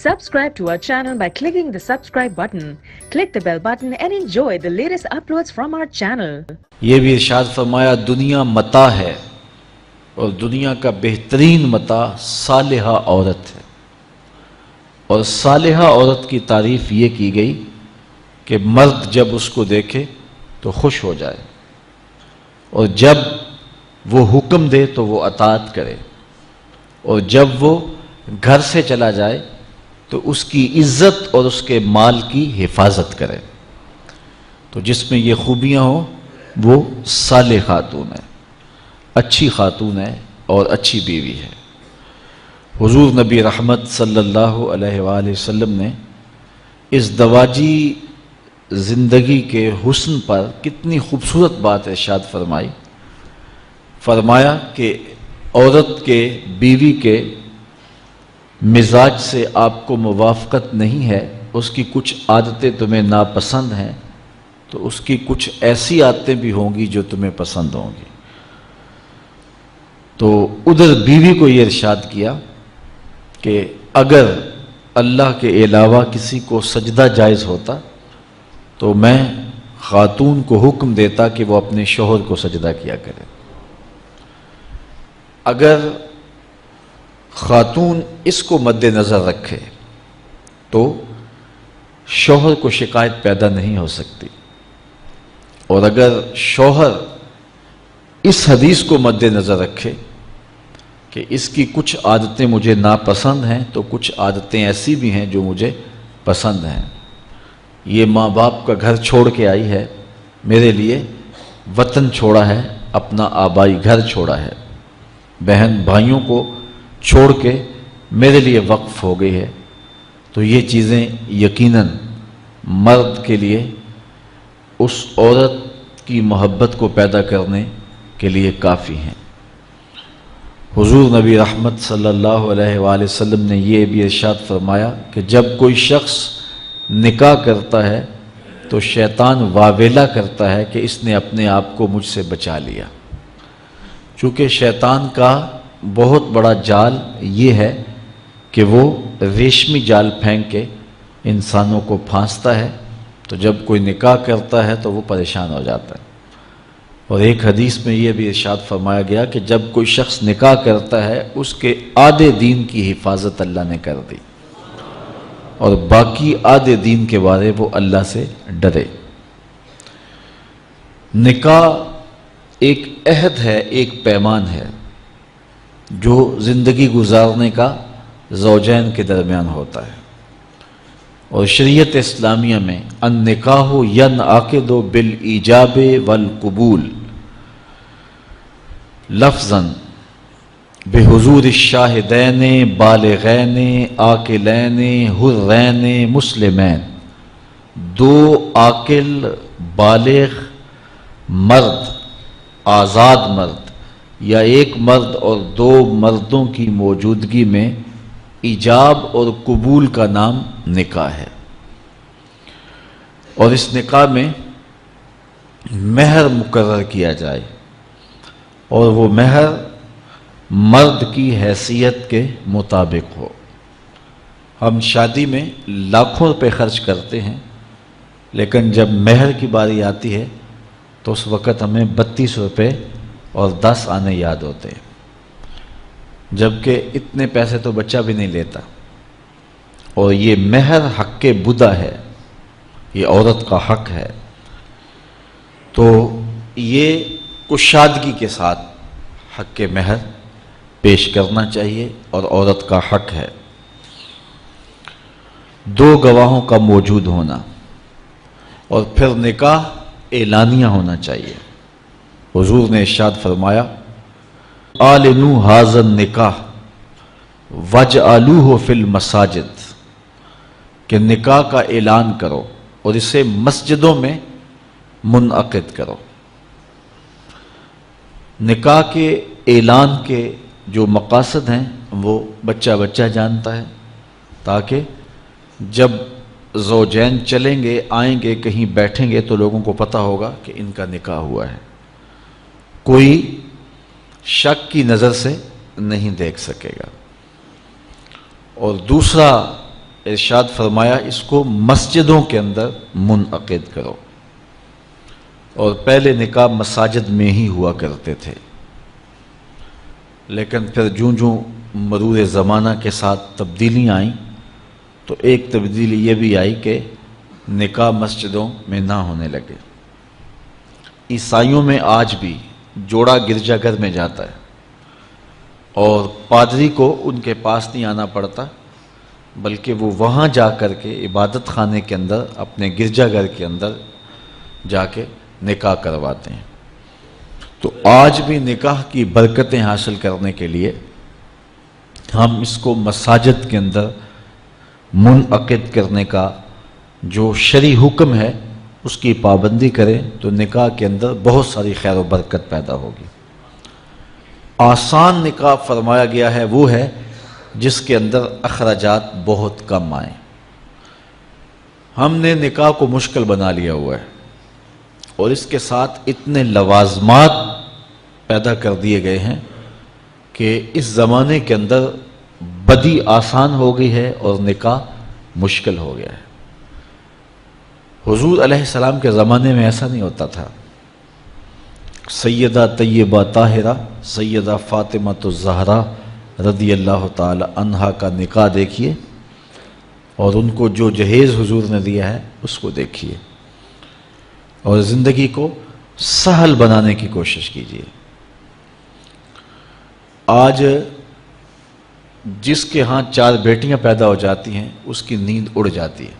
Subscribe to our channel by clicking the subscribe button. Click the bell button and enjoy the latest uploads from our channel. یہ بھی ارشاد فرمایا دنیا متاع ہے اور دنیا کا بہترین متاع صالحہ عورت ہے، اور صالحہ عورت کی تعریف یہ کی گئی کہ مرد جب اس کو دیکھے تو خوش ہو جائے، اور جب وہ حکم دے تو وہ اطاعت کرے، اور جب وہ گھر سے چلا جائے تو اس کی عزت اور اس کے مال کی حفاظت کرے۔ تو جس میں یہ خوبیاں ہوں وہ صالح خاتون ہے، اچھی خاتون ہے اور اچھی بیوی ہے۔ حضور نبی رحمت صلی اللہ علیہ وآلہ وسلم نے اس دواجی زندگی کے حسن پر کتنی خوبصورت بات ارشاد فرمائی۔ فرمایا کہ عورت کے، بیوی کے مزاج سے آپ کو موافقت نہیں ہے، اس کی کچھ عادتیں تمہیں ناپسند ہیں، تو اس کی کچھ ایسی عادتیں بھی ہوں گی جو تمہیں پسند ہوں گی۔ تو ادھر بیوی کو یہ ارشاد کیا کہ اگر اللہ کے علاوہ کسی کو سجدہ جائز ہوتا تو میں خاتون کو حکم دیتا کہ وہ اپنے شوہر کو سجدہ کیا کرے۔ اگر خاتون اس کو مد نظر رکھے تو شوہر کو شکایت پیدا نہیں ہو سکتی، اور اگر شوہر اس حدیث کو مد نظر رکھے کہ اس کی کچھ عادتیں مجھے ناپسند ہیں تو کچھ عادتیں ایسی بھی ہیں جو مجھے پسند ہیں، یہ ماں باپ کا گھر چھوڑ کے آئی ہے، میرے لیے وطن چھوڑا ہے، اپنا آبائی گھر چھوڑا ہے، بہن بھائیوں کو چھوڑ کے میرے لیے وقف ہو گئی ہے، تو یہ چیزیں یقیناً مرد کے لیے اس عورت کی محبت کو پیدا کرنے کے لیے کافی ہیں۔ حضور نبی رحمت صلی اللہ علیہ وآلہ وسلم نے یہ بھی ارشاد فرمایا کہ جب کوئی شخص نکاح کرتا ہے تو شیطان واویلا کرتا ہے کہ اس نے اپنے آپ کو مجھ سے بچا لیا، چونکہ شیطان کا بہت بڑا جال یہ ہے کہ وہ ریشمی جال پھینک کے انسانوں کو پھانستا ہے، تو جب کوئی نکاح کرتا ہے تو وہ پریشان ہو جاتا ہے۔ اور ایک حدیث میں یہ بھی ارشاد فرمایا گیا کہ جب کوئی شخص نکاح کرتا ہے اس کے آدھے دین کی حفاظت اللہ نے کر دی، اور باقی آدھے دین کے بارے وہ اللہ سے ڈرے۔ نکاح ایک عہد ہے، ایک پیمان ہے جو زندگی گزارنے کا زوجین کے درمیان ہوتا ہے، اور شریعت اسلامیہ میں النکاح ینعقد بالایجاب والقبول لفظاً بحضور الشاہدین بالغین عاقلین حرین مسلمین، دو عاقل بالغ مرد، آزاد مرد، یا ایک مرد اور دو مردوں کی موجودگی میں ایجاب اور قبول کا نام نکاح ہے۔ اور اس نکاح میں مہر مقرر کیا جائے، اور وہ مہر مرد کی حیثیت کے مطابق ہو۔ ہم شادی میں لاکھوں روپے خرچ کرتے ہیں، لیکن جب مہر کی باری آتی ہے تو اس وقت ہمیں 32 روپے اور 10 آنے یاد ہوتے ہیں، جبکہ اتنے پیسے تو بچہ بھی نہیں لیتا۔ اور یہ مہر حق بدا ہے، یہ عورت کا حق ہے، تو یہ کشادگی کے ساتھ حق مہر پیش کرنا چاہیے، اور عورت کا حق ہے۔ دو گواہوں کا موجود ہونا، اور پھر نکاح اعلانیہ ہونا چاہیے۔ حضور نے ارشاد فرمایا اعلنوا ھذا النکاح واجعلوہ فی المساجد، کہ نکاح کا اعلان کرو اور اسے مسجدوں میں منعقد کرو۔ نکاح کے اعلان کے جو مقاصد ہیں وہ بچہ بچہ جانتا ہے، تاکہ جب زوجین چلیں گے، آئیں گے، کہیں بیٹھیں گے تو لوگوں کو پتہ ہوگا کہ ان کا نکاح ہوا ہے، کوئی شک کی نظر سے نہیں دیکھ سکے گا۔ اور دوسرا ارشاد فرمایا اس کو مسجدوں کے اندر منعقد کرو، اور پہلے نکاح مساجد میں ہی ہوا کرتے تھے، لیکن پھر جوں مرور زمانہ کے ساتھ تبدیلیاں آئیں تو ایک تبدیلی یہ بھی آئی کہ نکاح مسجدوں میں نہ ہونے لگے۔ عیسائیوں میں آج بھی جوڑا گرجا گھر میں جاتا ہے اور پادری کو ان کے پاس نہیں آنا پڑتا، بلکہ وہ وہاں جا کر کے عبادت خانے کے اندر اپنے گرجا گھر کے اندر جا کے نکاح کرواتے ہیں۔ تو آج بھی نکاح کی برکتیں حاصل کرنے کے لیے ہم اس کو مساجد کے اندر منعقد کرنے کا جو شرعی حکم ہے اس کی پابندی کریں تو نکاح کے اندر بہت ساری خیر و برکت پیدا ہوگی۔ آسان نکاح فرمایا گیا ہے وہ ہے جس کے اندر اخراجات بہت کم آئیں۔ ہم نے نکاح کو مشکل بنا لیا ہوا ہے اور اس کے ساتھ اتنے لوازمات پیدا کر دیے گئے ہیں کہ اس زمانے کے اندر بدی آسان ہو گئی ہے اور نکاح مشکل ہو گیا ہے۔ حضور علیہ السلام کے زمانے میں ایسا نہیں ہوتا تھا۔ سیدہ طیبہ طاہرہ سیدہ فاطمہ الزہرا رضی اللہ تعالی عنہا کا نکاح دیکھیے اور ان کو جو جہیز حضور نے دیا ہے اس کو دیکھیے اور زندگی کو سہل بنانے کی کوشش کیجیے۔ آج جس کے ہاں 4 بیٹیاں پیدا ہو جاتی ہیں اس کی نیند اڑ جاتی ہے۔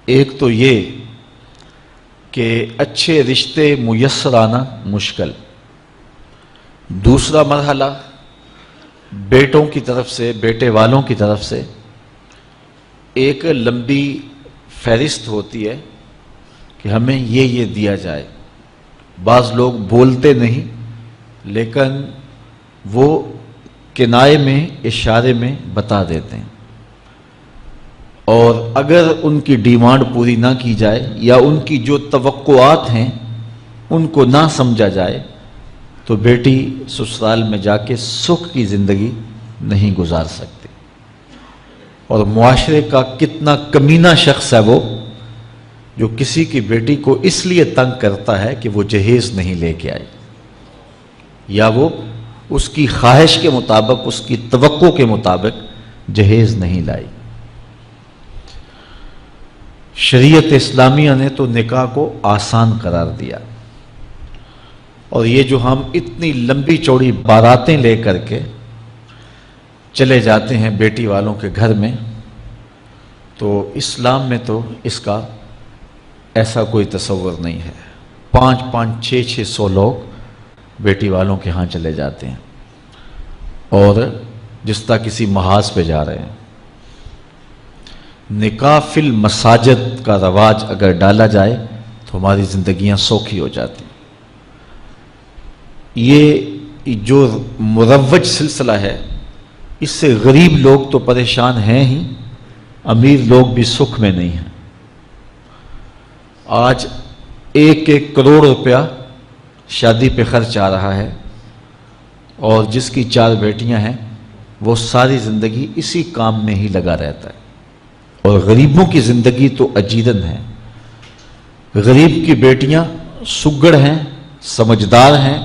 ایک تو یہ کہ اچھے رشتے میسر آنا مشکل، دوسرا مرحلہ بیٹوں کی طرف سے بیٹے والوں کی طرف سے ایک لمبی فہرست ہوتی ہے کہ ہمیں یہ دیا جائے۔ بعض لوگ بولتے نہیں لیکن وہ کنائے میں اشارے میں بتا دیتے ہیں، اور اگر ان کی ڈیمانڈ پوری نہ کی جائے یا ان کی جو توقعات ہیں ان کو نہ سمجھا جائے تو بیٹی سسرال میں جا کے سکھ کی زندگی نہیں گزار سکتی۔ اور معاشرے کا کتنا کمینہ شخص ہے وہ جو کسی کی بیٹی کو اس لیے تنگ کرتا ہے کہ وہ جہیز نہیں لے کے آئی یا وہ اس کی خواہش کے مطابق اس کی توقع کے مطابق جہیز نہیں لائی۔ شریعت اسلامیہ نے تو نکاح کو آسان قرار دیا، اور یہ جو ہم اتنی لمبی چوڑی باراتیں لے کر کے چلے جاتے ہیں بیٹی والوں کے گھر میں، تو اسلام میں تو اس کا ایسا کوئی تصور نہیں ہے۔ 500 600 لوگ بیٹی والوں کے ہاں چلے جاتے ہیں اور جس طرح کسی محاذ پہ جا رہے ہیں۔ نکاح فی المساجد کا رواج اگر ڈالا جائے تو ہماری زندگیاں سوکھی ہو جاتی ہیں۔ یہ جو مروج سلسلہ ہے اس سے غریب لوگ تو پریشان ہیں ہی، امیر لوگ بھی سکھ میں نہیں ہیں۔ آج 1 کروڑ روپیہ شادی پہ خرچ آ رہا ہے، اور جس کی 4 بیٹیاں ہیں وہ ساری زندگی اسی کام میں ہی لگا رہتا ہے۔ اور غریبوں کی زندگی تو اجیرن ہے۔ غریب کی بیٹیاں سگڑ ہیں، سمجھدار ہیں،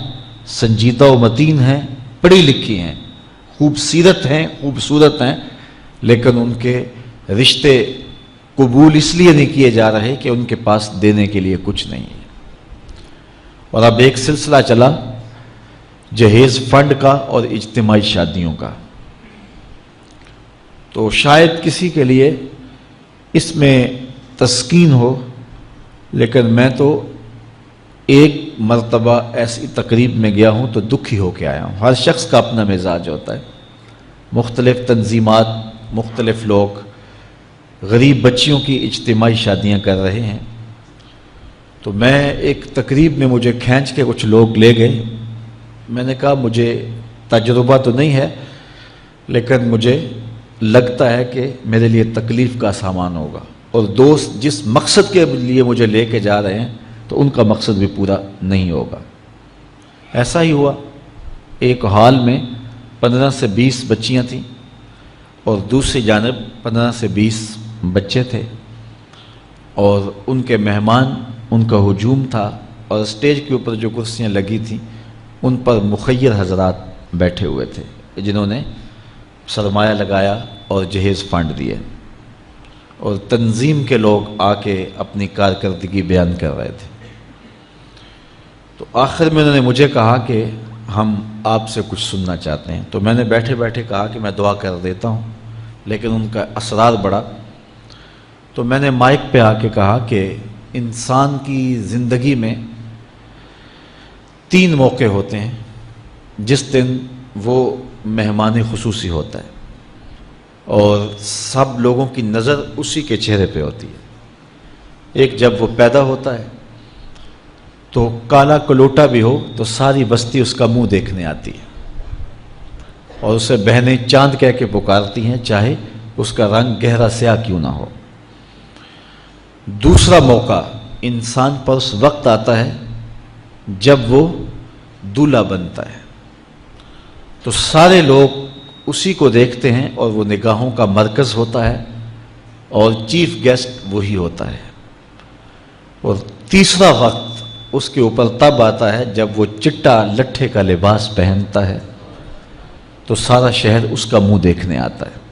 سنجیدہ و متین ہیں، پڑھی لکھی ہیں، خوبصورت ہیں، لیکن ان کے رشتے قبول اس لیے نہیں کیے جا رہے کہ ان کے پاس دینے کے لیے کچھ نہیں ہے۔ اور اب ایک سلسلہ چلا جہیز فنڈ کا اور اجتماعی شادیوں کا، تو شاید کسی کے لیے اس میں تسکین ہو، لیکن میں تو ایک مرتبہ ایسی تقریب میں گیا ہوں تو دکھی ہو کے آیا ہوں۔ ہر شخص کا اپنا مزاج ہوتا ہے، مختلف تنظیمات، مختلف لوگ غریب بچیوں کی اجتماعی شادیاں کر رہے ہیں، تو میں ایک تقریب میں مجھے کھینچ کے کچھ لوگ لے گئے۔ میں نے کہا مجھے تجربہ تو نہیں ہے لیکن مجھے لگتا ہے کہ میرے لیے تکلیف کا سامان ہوگا، اور دوست جس مقصد کے لیے مجھے لے کے جا رہے ہیں تو ان کا مقصد بھی پورا نہیں ہوگا۔ ایسا ہی ہوا، ایک ہال میں 15 سے 20 بچیاں تھیں، اور دوسری جانب 15 سے 20 بچے تھے اور ان کے مہمان، ان کا ہجوم تھا، اور اسٹیج کے اوپر جو کرسیاں لگی تھیں ان پر مخیر حضرات بیٹھے ہوئے تھے جنہوں نے سرمایہ لگایا اور جہیز فنڈ دیے، اور تنظیم کے لوگ آ کے اپنی کارکردگی بیان کر رہے تھے۔ تو آخر میں انہوں نے مجھے کہا کہ ہم آپ سے کچھ سننا چاہتے ہیں، تو میں نے بیٹھے بیٹھے کہا کہ میں دعا کر دیتا ہوں، لیکن ان کا اصرار بڑھا، تو میں نے مائک پہ آ کے کہا کہ انسان کی زندگی میں 3 موقع ہوتے ہیں جس دن وہ مہمان خصوصی ہوتا ہے اور سب لوگوں کی نظر اسی کے چہرے پہ ہوتی ہے۔ ایک جب وہ پیدا ہوتا ہے تو کالا کلوٹا بھی ہو تو ساری بستی اس کا منہ دیکھنے آتی ہے اور اسے بہنیں چاند کہہ کے پکارتی ہیں، چاہے اس کا رنگ گہرا سیاہ کیوں نہ ہو۔ دوسرا موقع انسان پر اس وقت آتا ہے جب وہ دولہا بنتا ہے، تو سارے لوگ اسی کو دیکھتے ہیں اور وہ نگاہوں کا مرکز ہوتا ہے اور چیف گیسٹ وہی ہوتا ہے۔ اور تیسرا وقت اس کے اوپر تب آتا ہے جب وہ چٹا لٹھے کا لباس پہنتا ہے تو سارا شہر اس کا منہ دیکھنے آتا ہے۔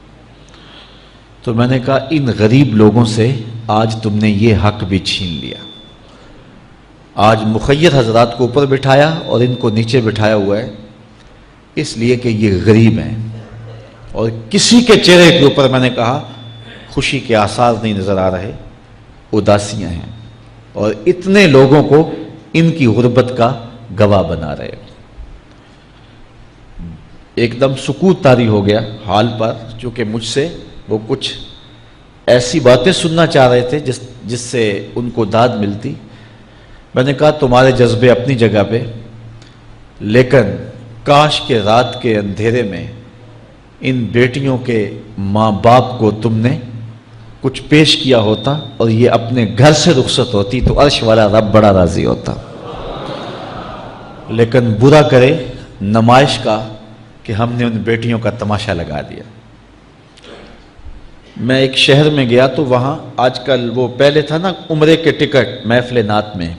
تو میں نے کہا ان غریب لوگوں سے آج تم نے یہ حق بھی چھین لیا۔ آج مخیر حضرات کو اوپر بٹھایا اور ان کو نیچے بٹھایا ہوا ہے اس لیے کہ یہ غریب ہیں، اور کسی کے چہرے کے اوپر میں نے کہا خوشی کے آثار نہیں نظر آ رہے، اداسیاں ہیں، اور اتنے لوگوں کو ان کی غربت کا گواہ بنا رہے۔ ایک دم سکوت طاری ہو گیا حال پر، چونکہ مجھ سے وہ کچھ ایسی باتیں سننا چاہ رہے تھے جس سے ان کو داد ملتی۔ میں نے کہا تمہارے جذبے اپنی جگہ پہ، لیکن کاش کے رات کے اندھیرے میں ان بیٹیوں کے ماں باپ کو تم نے کچھ پیش کیا ہوتا اور یہ اپنے گھر سے رخصت ہوتی تو عرش والا رب بڑا راضی ہوتا۔ لیکن برا کرے نمائش کا کہ ہم نے ان بیٹیوں کا تماشا لگا دیا۔ میں ایک شہر میں گیا تو وہاں آج کل وہ پہلے تھا نا عمرے کے ٹکٹ محفل نعت میں،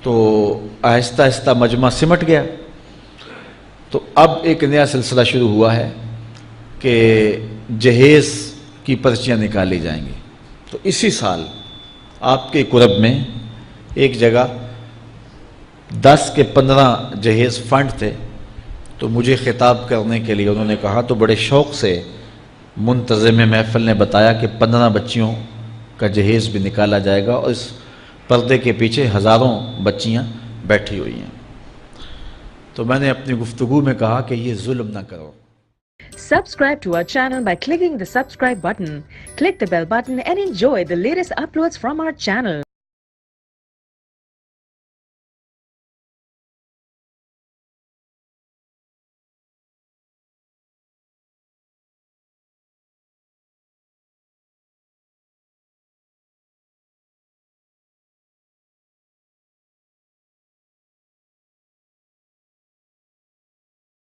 تو آہستہ آہستہ مجمع سمٹ گیا، تو اب ایک نیا سلسلہ شروع ہوا ہے کہ جہیز کی پرچیاں نکالی جائیں گی۔ تو اسی سال آپ کے قرب میں ایک جگہ 10 کے 15 جہیز فنڈ تھے، تو مجھے خطاب کرنے کے لیے انہوں نے کہا، تو بڑے شوق سے منتظم محفل نے بتایا کہ 15 بچیوں کا جہیز بھی نکالا جائے گا، اور اس پردے کے پیچھے ہزاروں بچیاں بیٹھی ہوئی ہیں۔ تو میں نے اپنی گفتگو میں کہا کہ یہ ظلم نہ کرو۔ Subscribe to our channel by clicking the subscribe button. Click the bell button and enjoy the latest uploads from our channel.